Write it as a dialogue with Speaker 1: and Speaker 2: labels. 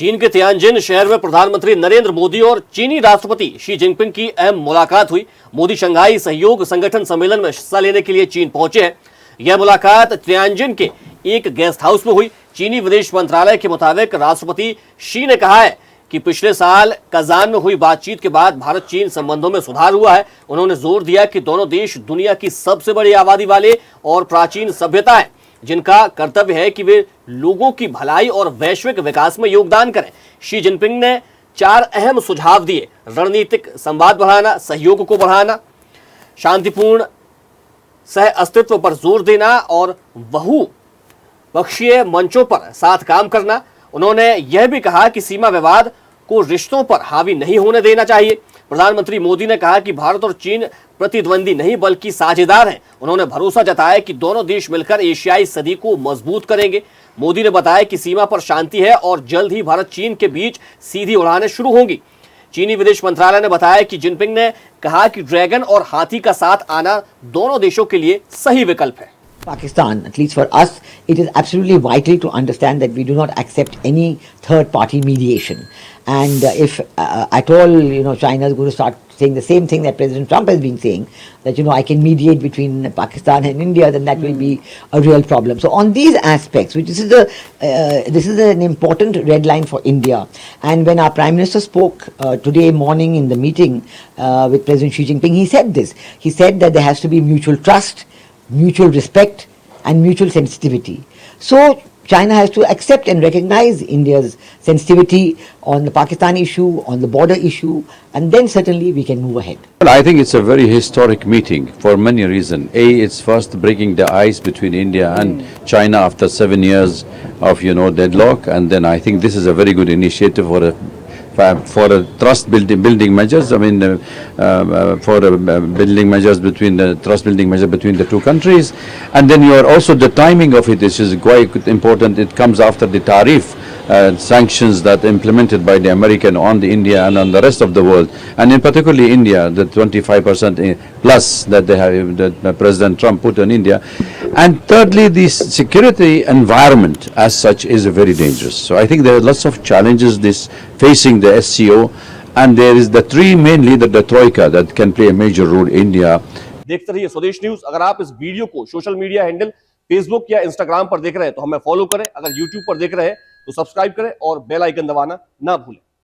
Speaker 1: चीन के तियानजिन शहर में प्रधानमंत्री नरेंद्र मोदी और चीनी राष्ट्रपति शी जिनपिंग की अहम मुलाकात हुई। मोदी शंघाई सहयोग संगठन सम्मेलन में हिस्सा लेने के लिए चीन पहुंचे हैं। यह मुलाकात तियानजिन के एक गेस्ट हाउस में हुई। चीनी विदेश मंत्रालय के मुताबिक राष्ट्रपति शी ने कहा है कि पिछले साल कजान में हुई बातचीत के बाद भारत चीन संबंधों में सुधार हुआ है। उन्होंने जोर दिया कि दोनों देश दुनिया की सबसे बड़ी आबादी वाले और प्राचीन सभ्यता है, जिनका कर्तव्य है कि वे लोगों की भलाई और वैश्विक विकास में योगदान करें। शी जिनपिंग ने 4 अहम सुझाव दिए। रणनीतिक संवाद बढ़ाना, सहयोग को बढ़ाना, शांतिपूर्ण सह अस्तित्व पर जोर देना और बहुपक्षीय मंचों पर साथ काम करना। उन्होंने यह भी कहा कि सीमा विवाद को रिश्तों पर हावी नहीं होने देना चाहिए। प्रधानमंत्री मोदी ने कहा कि भारत और चीन प्रतिद्वंदी नहीं बल्कि साझेदार हैं। उन्होंने भरोसा जताया कि दोनों देश मिलकर एशियाई सदी को मजबूत करेंगे। मोदी ने बताया कि सीमा पर शांति है और जल्द ही भारत चीन के बीच सीधी उड़ानें शुरू होंगी। चीनी विदेश मंत्रालय ने बताया कि जिनपिंग ने कहा कि ड्रैगन और हाथी का साथ आना दोनों देशों के लिए सही विकल्प है।
Speaker 2: Pakistan, at least for us, it is absolutely vital to understand that we do not accept any third-party mediation. And if at all, China is going to start saying the same thing that President Trump has been saying, that, I can mediate between Pakistan and India, then that will be a real problem. So on these aspects, which this is an important red line for India. And when our Prime Minister spoke today morning in the meeting with President Xi Jinping, he said this. He said that there has to be mutual trust, mutual respect and mutual sensitivity. So China has to accept and recognize India's sensitivity on the Pakistan issue, on the border issue, and then certainly we can move ahead.
Speaker 3: Well, I think it's a very historic meeting for many reasons. A, it's first breaking the ice between India and China after 7 years of, deadlock, and then I think this is a very good initiative for a trust building measures. I mean, building measures between the trust building measure between the two countries, and then you are also the timing of it. This is quite important. It comes after the tariff sanctions that implemented by the American on the India and on the rest of the world, and in particularly India, the 25% plus that they have, that President Trump put on India. And thirdly, the security environment as such is very dangerous. So I think there are lots of challenges facing the SCO, and there is the three mainly the troika that can play a major role in India.
Speaker 1: देखते रहिए स्वदेश news. अगर आप इस video को social media handle Facebook या Instagram पर देख रहे हैं तो हमें फॉलो करें। अगर यूट्यूब पर देख रहे हैं तो सब्सक्राइब करें और बेल आइकन दबाना ना भूलें।